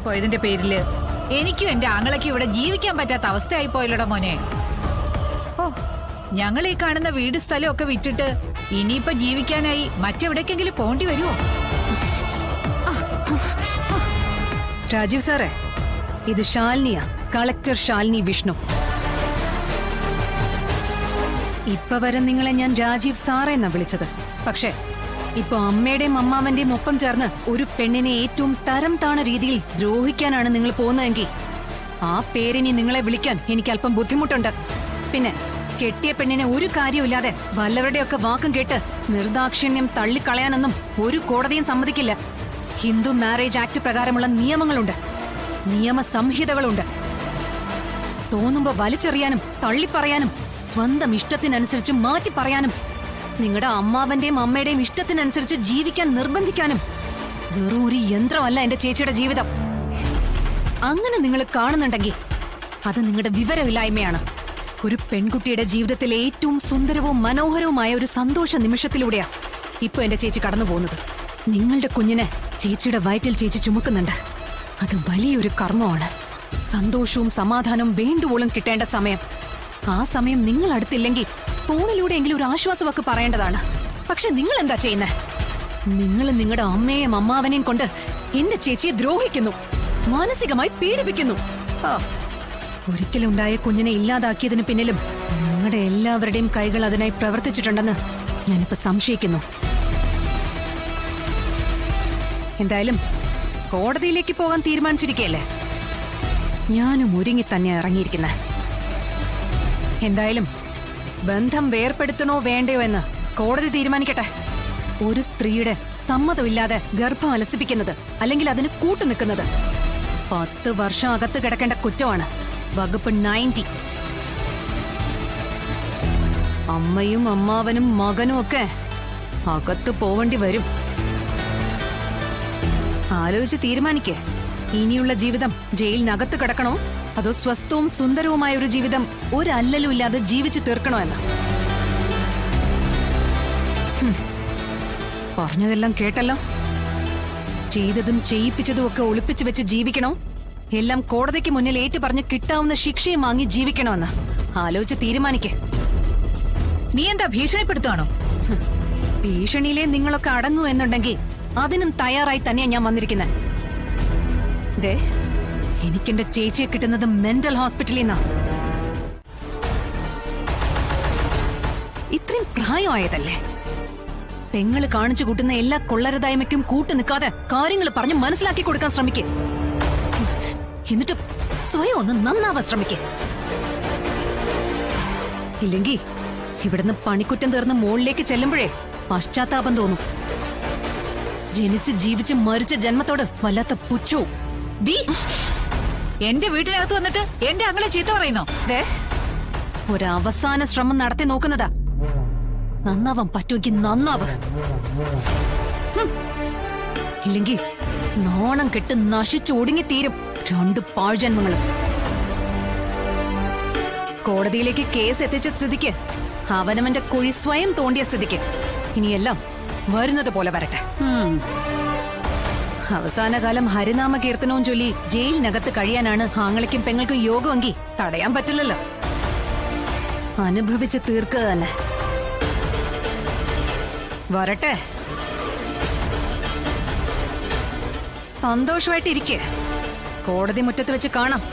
പോയതിന്റെ പേരില് എനിക്കും എന്റെ ആങ്ങളയ്ക്കും ഇവിടെ ജീവിക്കാൻ പറ്റാത്ത അവസ്ഥയായി പോയല്ലോടാ മോനെ. ഓ, ഞങ്ങൾ ഈ കാണുന്ന വീട് സ്ഥലം ഒക്കെ വിറ്റിട്ട് ഇനിയിപ്പൊ ജീവിക്കാനായി മറ്റെവിടേക്കെങ്കിലും പോണ്ടി വരുമോ? രാജീവ് സാറേ, ഇത് ശാലിനിയാ, കളക്ടർ ശാലിനി വിഷ്ണു. ഇപ്പൊ വരെ നിങ്ങളെ ഞാൻ രാജീവ് സാറേ എന്നാ വിളിച്ചത്. പക്ഷെ ഇപ്പൊ അമ്മയുടെയും അമ്മാവന്റെയും ഒപ്പം ചേർന്ന് ഒരു പെണ്ണിനെ ഏറ്റവും തരം താണ രീതിയിൽ ദ്രോഹിക്കാനാണ് നിങ്ങൾ പോകുന്നതെങ്കിൽ ആ പേരിനി നിങ്ങളെ വിളിക്കാൻ എനിക്ക് അല്പം ബുദ്ധിമുട്ടുണ്ട്. പിന്നെ കെട്ടിയ പെണ്ണിനെ ഒരു കാര്യമില്ലാതെ വല്ലവരുടെയൊക്കെ വാക്കും കേട്ട് നിർദാക്ഷിണ്യം തള്ളിക്കളയാനൊന്നും ഒരു കോടതിയും സമ്മതിക്കില്ല. ഹിന്ദു മാരേജ് ആക്ട് പ്രകാരമുള്ള നിയമങ്ങളുണ്ട്, നിയമസംഹിതകളുണ്ട്. തോന്നുമ്പോ വലിച്ചെറിയാനും തള്ളിപ്പറയാനും സ്വന്തം ഇഷ്ടത്തിനനുസരിച്ച് മാറ്റി പറയാനും നിങ്ങളുടെ അമ്മാവന്റെയും അമ്മയുടെയും ഇഷ്ടത്തിനനുസരിച്ച് ജീവിക്കാൻ നിർബന്ധിക്കാനും വെറും ഒരു യന്ത്രമല്ല എന്റെ ചേച്ചിയുടെ ജീവിതം. അങ്ങനെ നിങ്ങൾ കാണുന്നുണ്ടെങ്കിൽ അത് നിങ്ങളുടെ വിവരമില്ലായ്മയാണ്. ഒരു പെൺകുട്ടിയുടെ ജീവിതത്തിലെ ഏറ്റവും സുന്ദരവും മനോഹരവുമായ ഒരു സന്തോഷ നിമിഷത്തിലൂടെയാ ഇപ്പൊ എന്റെ ചേച്ചി കടന്നു പോകുന്നത്. നിങ്ങളുടെ കുഞ്ഞിനെ ചേച്ചിയുടെ വയറ്റിൽ ചേച്ചി ചുമക്കുന്നുണ്ട്. അത് വലിയൊരു കർമ്മമാണ്. സന്തോഷവും സമാധാനവും വേണ്ടുവോളം കിട്ടേണ്ട സമയം. ആ സമയം നിങ്ങൾ അടുത്തില്ലെങ്കിൽ ഫോണിലൂടെയെങ്കിലും ഒരു ആശ്വാസവാക്ക് പറയേണ്ടതാണ്. പക്ഷെ നിങ്ങൾ എന്താ ചെയ്യുന്നത്? നിങ്ങൾ നിങ്ങളുടെ അമ്മയെയും അമ്മാവനെയും കൊണ്ട് എന്റെ ചേച്ചിയെ ദ്രോഹിക്കുന്നു, മാനസികമായി പീഡിപ്പിക്കുന്നു. ഒരിക്കലുണ്ടായ കുഞ്ഞിനെ ഇല്ലാതാക്കിയതിന് പിന്നിലും നിങ്ങളുടെ എല്ലാവരുടെയും കൈകൾ അതിനായി പ്രവർത്തിച്ചിട്ടുണ്ടെന്ന് ഞാനിപ്പോ സംശയിക്കുന്നു. എന്തായാലും കോടതിയിലേക്ക് പോകാൻ തീരുമാനിച്ചിരിക്കുകയല്ലേ? ഞാനും ഒരുങ്ങി തന്നെ ഇറങ്ങിയിരിക്കുന്നത്. എന്തായാലും ബന്ധം വേർപെടുത്തണോ വേണ്ടയോ എന്ന് കോടതി തീരുമാനിക്കട്ടെ. ഒരു സ്ത്രീയുടെ സമ്മതമില്ലാതെ ഗർഭം അലസിപ്പിക്കുന്നത് അല്ലെങ്കിൽ അതിന് കൂട്ടുനിൽക്കുന്നത് 10 വർഷം അകത്ത് കിടക്കേണ്ട കുറ്റമാണ്. വകുപ്പ് 90. അമ്മയും അമ്മാവനും മകനും ഒക്കെ അകത്ത് പോവേണ്ടി വരും. ആലോചിച്ച് തീരുമാനിക്കേ. ഇനിയുള്ള ജീവിതം ജയിലിനകത്ത് കിടക്കണോ അതോ സ്വസ്ഥവും സുന്ദരവുമായ ഒരു ജീവിതം ഒരല്ലലും ഇല്ലാതെ ജീവിച്ചു തീർക്കണോ എന്ന്. പറഞ്ഞതെല്ലാം കേട്ടല്ലോ. ചെയ്തതും ചെയ്യിപ്പിച്ചതും ഒക്കെ ഒളിപ്പിച്ചു വെച്ച് ജീവിക്കണോ, എല്ലാം കോടതിക്ക് മുന്നിൽ ഏറ്റു പറഞ്ഞ് കിട്ടാവുന്ന ശിക്ഷയും വാങ്ങി ജീവിക്കണമെന്ന് ആലോചിച്ച് തീരുമാനിക്കേ. നീ എന്താ ഭീഷണിപ്പെടുത്തുവാണോ? ഭീഷണിയിലെ നിങ്ങളൊക്കെ അടങ്ങൂ എന്നുണ്ടെങ്കിൽ അതിനും തയ്യാറായി തന്നെയാ ഞാൻ വന്നിരിക്കുന്നത്. ദേ, എനിക്കെന്റെ ചേച്ചിയെ കിട്ടുന്നത് മെന്റൽ ഹോസ്പിറ്റലിൽ നിന്നാ. ഇത്രയും പ്രായമായതല്ലേ? പെങ്ങള് കാണിച്ചു കൂട്ടുന്ന എല്ലാ കൊള്ളരുതായ്മയ്ക്കും കൂട്ടു നിൽക്കാതെ കാര്യങ്ങൾ പറഞ്ഞ് മനസ്സിലാക്കി കൊടുക്കാൻ ശ്രമിക്കും. എന്നിട്ട് സ്വയം ഒന്ന് നന്നാവാൻ ശ്രമിക്കും. ഇല്ലെങ്കിൽ ഇവിടുന്ന് പണിക്കുറ്റം തീർന്ന് മുകളിലേക്ക് ചെല്ലുമ്പോഴേ പശ്ചാത്താപം തോന്നും. ജനിച്ച് ജീവിച്ച് മരിച്ച ജന്മത്തോട് വല്ലാത്ത പുച്ഛവും. എന്റെ വീട്ടിനകത്ത് വന്നിട്ട് എന്റെ അങ്ങളെ ചീത്ത പറയുന്നോ? ഒരവസാന ശ്രമം നടത്തി നോക്കുന്നതാ. നന്നാവാൻ പറ്റുമെങ്കിൽ നന്നാവ്. ഇല്ലെങ്കിൽ നാണം കെട്ട് നശിച്ചു ഒടുങ്ങിത്തീരും 2 പാഴ്ജന്മങ്ങളും. കോടതിയിലേക്ക് കേസ് എത്തിച്ച സ്ഥിതിക്ക്, അവനവന്റെ കുഴി സ്വയം തോണ്ടിയ സ്ഥിതിക്ക് ഇനിയെല്ലാം വരുന്നത് പോലെ വരട്ടെ. അവസാനകാലം ഹരിനാമ കീർത്തനവും ചൊല്ലി ജയിലിനകത്ത് കഴിയാനാണ് ആങ്ങളയ്ക്കും പെങ്ങൾക്കും യോഗമെങ്കിൽ തടയാൻ പറ്റില്ലല്ലോ. അനുഭവിച്ച് തീർക്കുക തന്നെ. വരട്ടെ. സന്തോഷമായിട്ടിരിക്കെ. കോടതി മുറ്റത്ത് വെച്ച് കാണാം.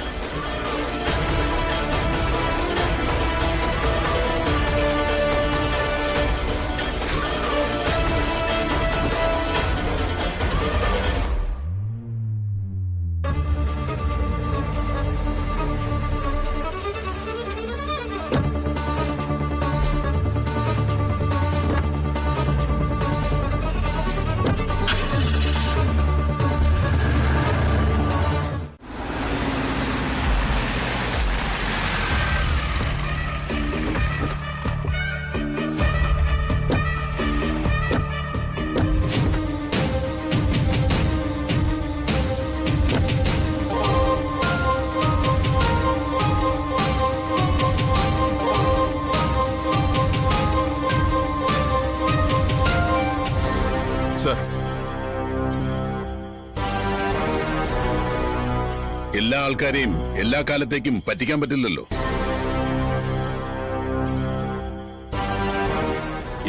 എല്ലാ ആൾക്കാരെയും എല്ലാ കാലത്തേക്കും പറ്റിക്കാൻ പറ്റില്ലല്ലോ.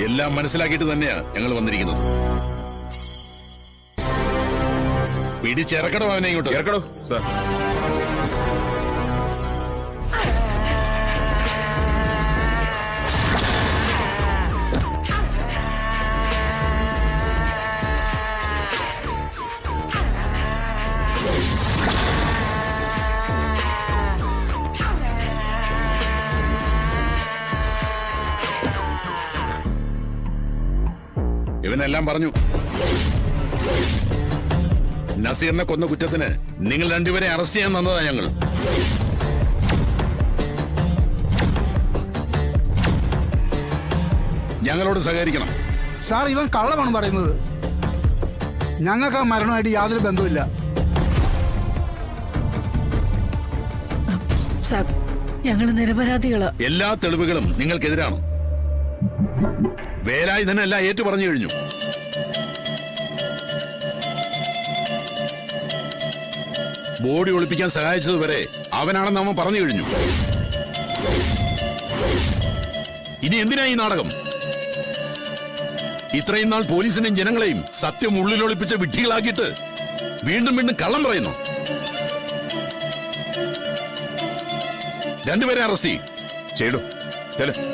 എല്ലാം മനസ്സിലാക്കിയിട്ട് തന്നെയാ ഞങ്ങൾ വന്നിരിക്കുന്നത്. പിടിച്ചിറക്കടോ അവനെ ഇങ്ങോട്ട്. ഇറക്കടോ സാർ. ഇവനെല്ലാം പറഞ്ഞു. നസീറിനെ കൊന്ന കുറ്റത്തിന് നിങ്ങൾ രണ്ടുപേരെ അറസ്റ്റ് ചെയ്യാൻ വന്നതാ ഞങ്ങൾ. ഞങ്ങളോട് സഹകരിക്കണം. സാർ, ഇവൻ കള്ളമാണ് പറയുന്നത്. ഞങ്ങൾക്ക് ആ മരണമായിട്ട് യാതൊരു ബന്ധവുമില്ല. സാർ, ഞങ്ങൾ നിരപരാധികളാ. എല്ലാ തെളിവുകളും നിങ്ങൾക്കെതിരാണ്. വേലായുധനെല്ലാം ഏറ്റു പറഞ്ഞു കഴിഞ്ഞു. ബോഡി ഒളിപ്പിക്കാൻ സഹായിച്ചതുവരെ അവനാണെന്ന് അവൻ പറഞ്ഞു കഴിഞ്ഞു. ഇനി എന്തിനാ ഈ നാടകം? ഇത്രയും നാൾ പോലീസിനെയും ജനങ്ങളെയും സത്യം ഉള്ളിലൊളിപ്പിച്ച വിഡ്ഢികളാക്കിയിട്ട് വീണ്ടും വീണ്ടും കള്ളം പറയുന്നു. രണ്ടുപേരെ അറസ്റ്റ് ചെയ്യൂ. ചെയ്തു.